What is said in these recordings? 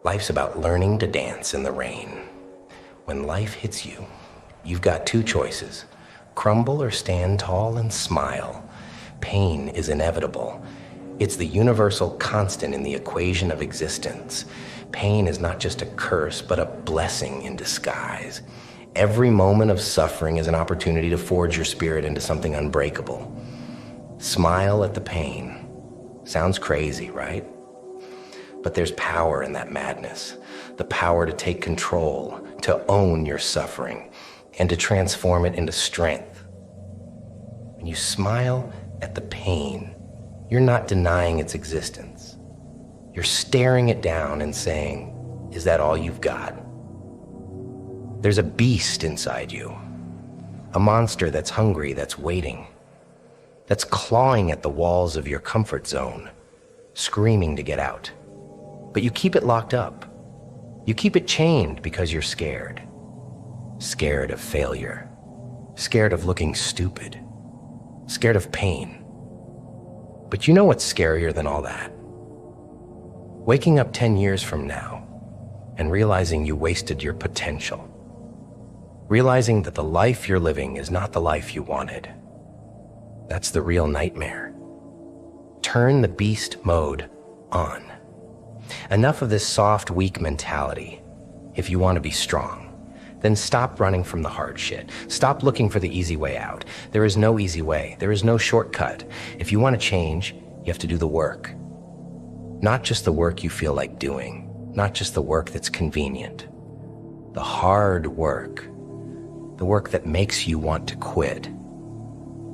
Life's about learning to dance in the rain. When life hits you, you've got two choices: crumble or stand tall and smile. Pain is inevitable. It's the universal constant in the equation of existence. Pain is not just a curse, but a blessing in disguise. Every moment of suffering is an opportunity to forge your spirit into something unbreakable. Smile at the pain. Sounds crazy, right? But there's power in that madness. The power to take control, to own your suffering, and to transform it into strength. When you smile at the pain, you're not denying its existence. You're staring it down and saying, "Is that all you've got?" There's a beast inside you, a monster that's hungry, that's waiting, that's clawing at the walls of your comfort zone, screaming to get out. But you keep it locked up. You keep it chained because you're scared. Scared of failure. Scared of looking stupid. Scared of pain. But you know what's scarier than all that? Waking up 10 years from now and realizing you wasted your potential. Realizing that the life you're living is not the life you wanted. That's the real nightmare. Turn the beast mode on. Enough of this soft, weak mentality. If you want to be strong, then stop running from the hard shit. Stop looking for the easy way out. There is no easy way. There is no shortcut. If you want to change, you have to do the work. Not just the work you feel like doing. Not just the work that's convenient. The hard work. The work that makes you want to quit.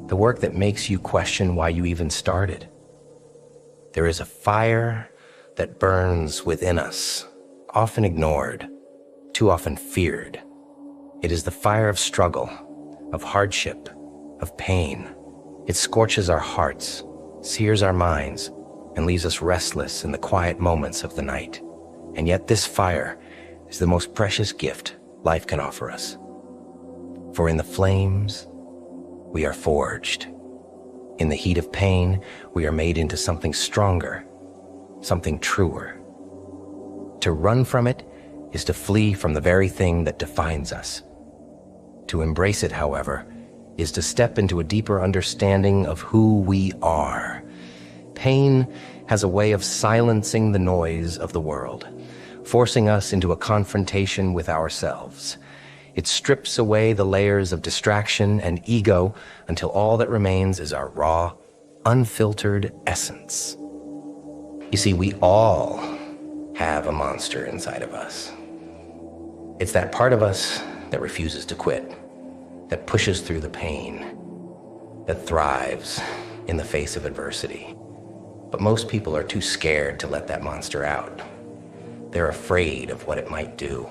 The work that makes you question why you even started. There is a fire that burns within us, often ignored, too often feared. It is the fire of struggle, of hardship, of pain. It scorches our hearts, sears our minds, and leaves us restless in the quiet moments of the night. And yet this fire is the most precious gift life can offer us. For in the flames, we are forged. In the heat of pain, we are made into something stronger, something truer. To run from it is to flee from the very thing that defines us. To embrace it, however, is to step into a deeper understanding of who we are. Pain has a way of silencing the noise of the world, forcing us into a confrontation with ourselves. It strips away the layers of distraction and ego until all that remains is our raw, unfiltered essence. You see, we all have a monster inside of us. It's that part of us that refuses to quit, that pushes through the pain, that thrives in the face of adversity. But most people are too scared to let that monster out. They're afraid of what it might do,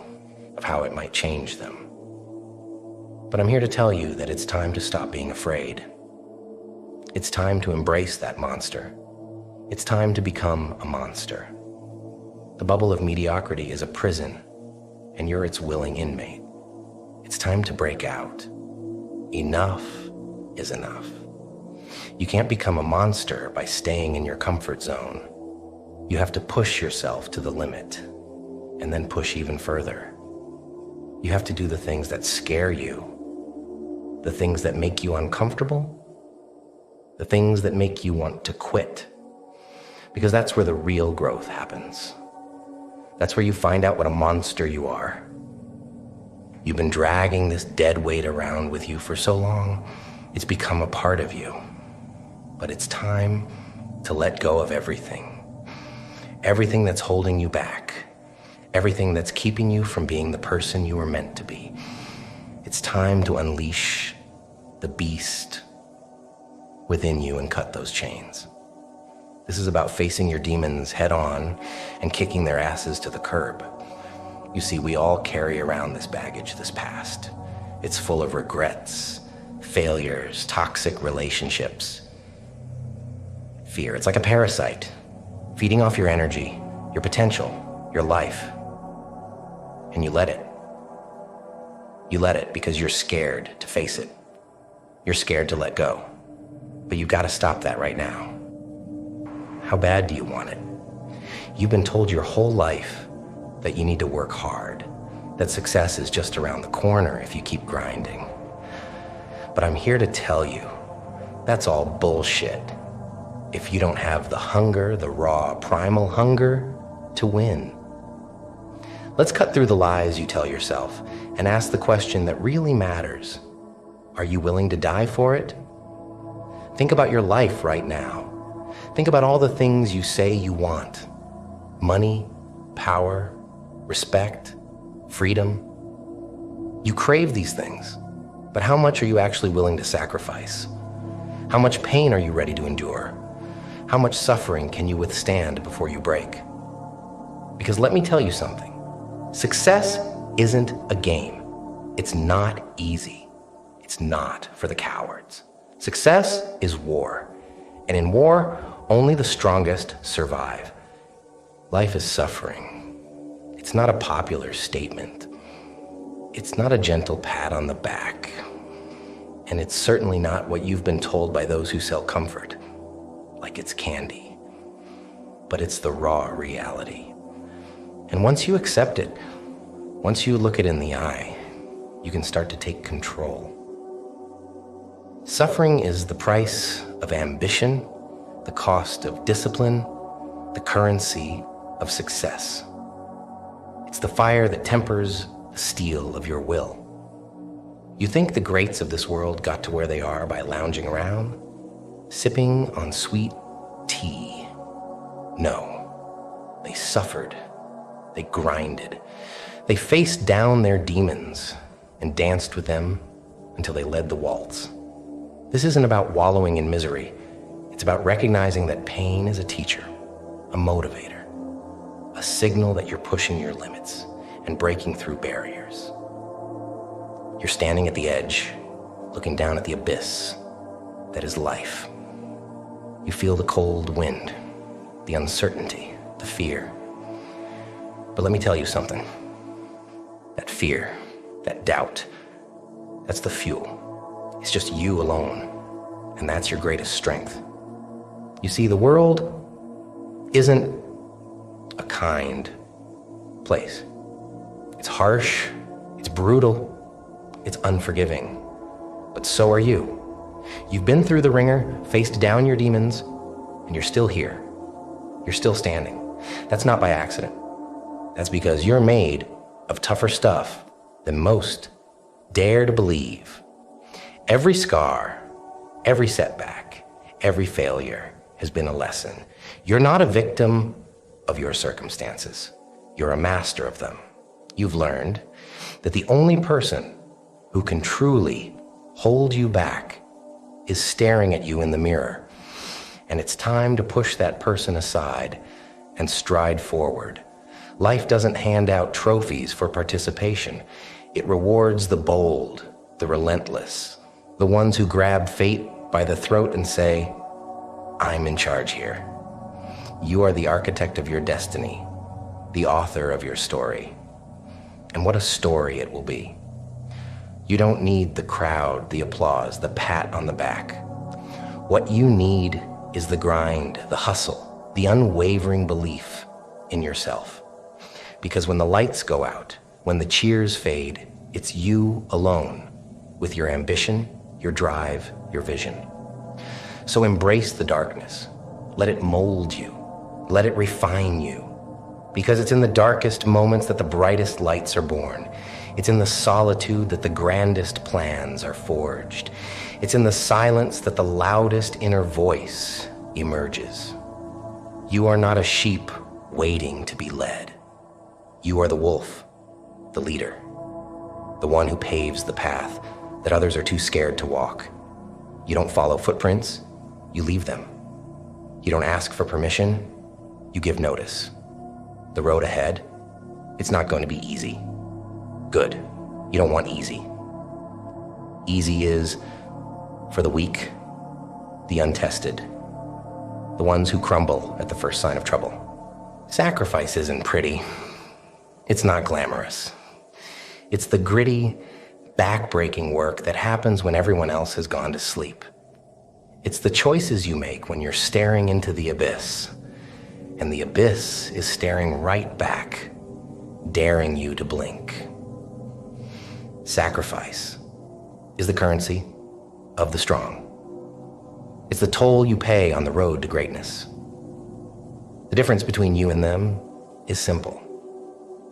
of how it might change them. But I'm here to tell you that it's time to stop being afraid. It's time to embrace that monster. It's time to become a monster. The bubble of mediocrity is a prison, and you're its willing inmate. It's time to break out. Enough is enough. You can't become a monster by staying in your comfort zone. You have to push yourself to the limit, and then push even further. You have to do the things that scare you, the things that make you uncomfortable, the things that make you want to quit. Because that's where the real growth happens. That's where you find out what a monster you are. You've been dragging this dead weight around with you for so long, it's become a part of you. But it's time to let go of everything. Everything that's holding you back. Everything that's keeping you from being the person you were meant to be. It's time to unleash the beast within you and cut those chains. This is about facing your demons head on and kicking their asses to the curb. You see, we all carry around this baggage, this past. It's full of regrets, failures, toxic relationships, fear. It's like a parasite, feeding off your energy, your potential, your life. And you let it. You let it because you're scared to face it. You're scared to let go. But you've got to stop that right now. How bad do you want it? You've been told your whole life that you need to work hard, that success is just around the corner if you keep grinding. But I'm here to tell you, that's all bullshit. If you don't have the hunger, the raw, primal hunger to win. Let's cut through the lies you tell yourself and ask the question that really matters. Are you willing to die for it? Think about your life right now. Think about all the things you say you want. Money, power, respect, freedom. You crave these things, but how much are you actually willing to sacrifice? How much pain are you ready to endure? How much suffering can you withstand before you break? Because let me tell you something. Success isn't a game. It's not easy. It's not for the cowards. Success is war. And in war, only the strongest survive. Life is suffering. It's not a popular statement. It's not a gentle pat on the back. And it's certainly not what you've been told by those who sell comfort, like it's candy. But it's the raw reality. And once you accept it, once you look it in the eye, you can start to take control. Suffering is the price of ambition, the cost of discipline, the currency of success. It's the fire that tempers the steel of your will. You think the greats of this world got to where they are by lounging around, sipping on sweet tea? No, they suffered, they grinded, they faced down their demons and danced with them until they led the waltz. This isn't about wallowing in misery. It's about recognizing that pain is a teacher, a motivator, a signal that you're pushing your limits and breaking through barriers. You're standing at the edge, looking down at the abyss that is life. You feel the cold wind, the uncertainty, the fear. But let me tell you something. That fear, that doubt, that's the fuel. It's just you alone, and that's your greatest strength. You see, the world isn't a kind place. It's harsh, it's brutal, it's unforgiving. But so are you. You've been through the ringer, faced down your demons, and you're still here. You're still standing. That's not by accident. That's because you're made of tougher stuff than most dare to believe. Every scar, every setback, every failure has been a lesson. You're not a victim of your circumstances. You're a master of them. You've learned that the only person who can truly hold you back is staring at you in the mirror. And it's time to push that person aside and stride forward. Life doesn't hand out trophies for participation. It rewards the bold, the relentless, the ones who grab fate by the throat and say, I'm in charge here. You are the architect of your destiny, the author of your story. And what a story it will be. You don't need the crowd, the applause, the pat on the back. What you need is the grind, the hustle, the unwavering belief in yourself. Because when the lights go out, when the cheers fade, it's you alone with your ambition, your drive, your vision. So embrace the darkness. Let it mold you. Let it refine you. Because it's in the darkest moments that the brightest lights are born. It's in the solitude that the grandest plans are forged. It's in the silence that the loudest inner voice emerges. You are not a sheep waiting to be led. You are the wolf, the leader, the one who paves the path that others are too scared to walk. You don't follow footprints, you leave them. You don't ask for permission, you give notice. The road ahead, it's not going to be easy. Good. You don't want easy. Easy is for the weak, the untested, the ones who crumble at the first sign of trouble. Sacrifice isn't pretty. It's not glamorous. It's the gritty, back-breaking work that happens when everyone else has gone to sleep. It's the choices you make when you're staring into the abyss, and the abyss is staring right back daring you to blink. Sacrifice is the currency of the strong. It's the toll you pay on the road to greatness. The difference between you and them is simple.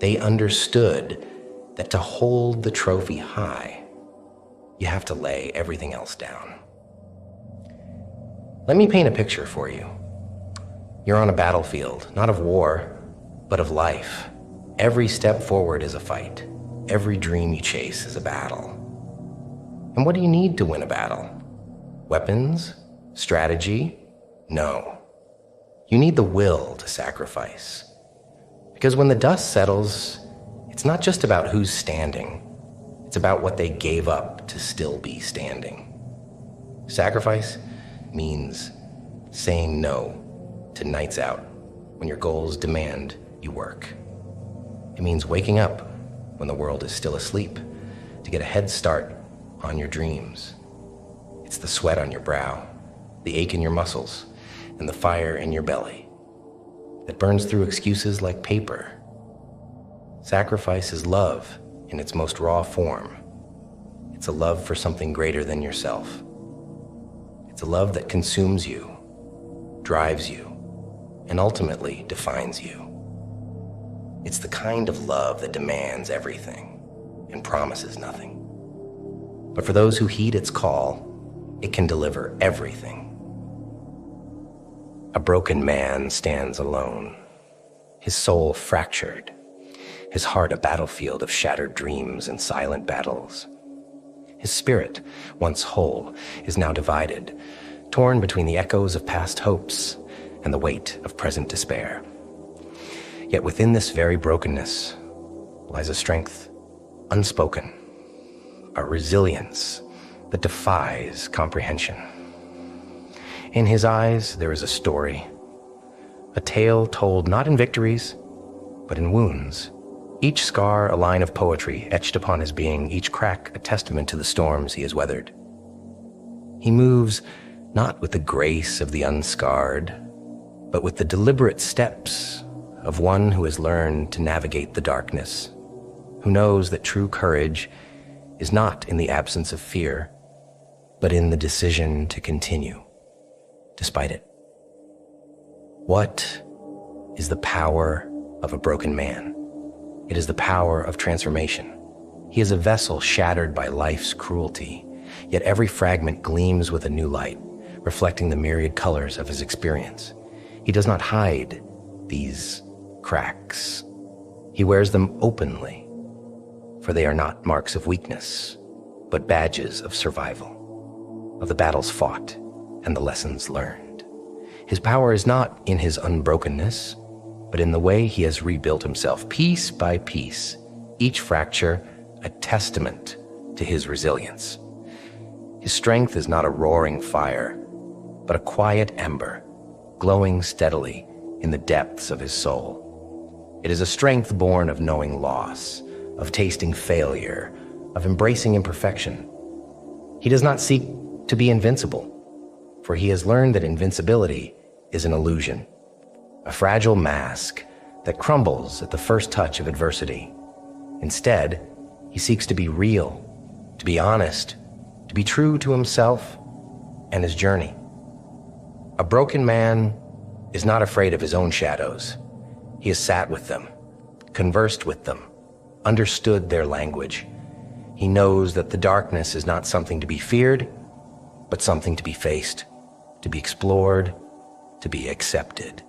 They understood that to hold the trophy high, you have to lay everything else down. Let me paint a picture for you. You're on a battlefield, not of war, but of life. Every step forward is a fight. Every dream you chase is a battle. And what do you need to win a battle? Weapons? Strategy? No. You need the will to sacrifice. Because when the dust settles, it's not just about who's standing. It's about what they gave up to still be standing. Sacrifice means saying no to nights out when your goals demand you work. It means waking up when the world is still asleep to get a head start on your dreams. It's the sweat on your brow, the ache in your muscles, and the fire in your belly that burns through excuses like paper. Sacrifice is love in its most raw form. It's a love for something greater than yourself. It's a love that consumes you, drives you, and ultimately defines you. It's the kind of love that demands everything and promises nothing. But for those who heed its call, it can deliver everything. A broken man stands alone, his soul fractured, his heart a battlefield of shattered dreams and silent battles. His spirit, once whole, is now divided, torn between the echoes of past hopes and the weight of present despair. Yet within this very brokenness lies a strength unspoken, a resilience that defies comprehension. In his eyes, there is a story, a tale told not in victories, but in wounds. Each scar a line of poetry etched upon his being, each crack a testament to the storms he has weathered. He moves not with the grace of the unscarred, but with the deliberate steps of one who has learned to navigate the darkness, who knows that true courage is not in the absence of fear, but in the decision to continue, despite it. What is the power of a broken man? It is the power of transformation. He is a vessel shattered by life's cruelty, yet every fragment gleams with a new light, reflecting the myriad colors of his experience. He does not hide these cracks. He wears them openly, for they are not marks of weakness, but badges of survival, of the battles fought and the lessons learned. His power is not in his unbrokenness, but in the way he has rebuilt himself piece by piece, each fracture a testament to his resilience. His strength is not a roaring fire, but a quiet ember, glowing steadily in the depths of his soul. It is a strength born of knowing loss, of tasting failure, of embracing imperfection. He does not seek to be invincible, for he has learned that invincibility is an illusion, a fragile mask that crumbles at the first touch of adversity. Instead, he seeks to be real, to be honest, to be true to himself and his journey. A broken man is not afraid of his own shadows. He has sat with them, conversed with them, understood their language. He knows that the darkness is not something to be feared, but something to be faced, to be explored, to be accepted.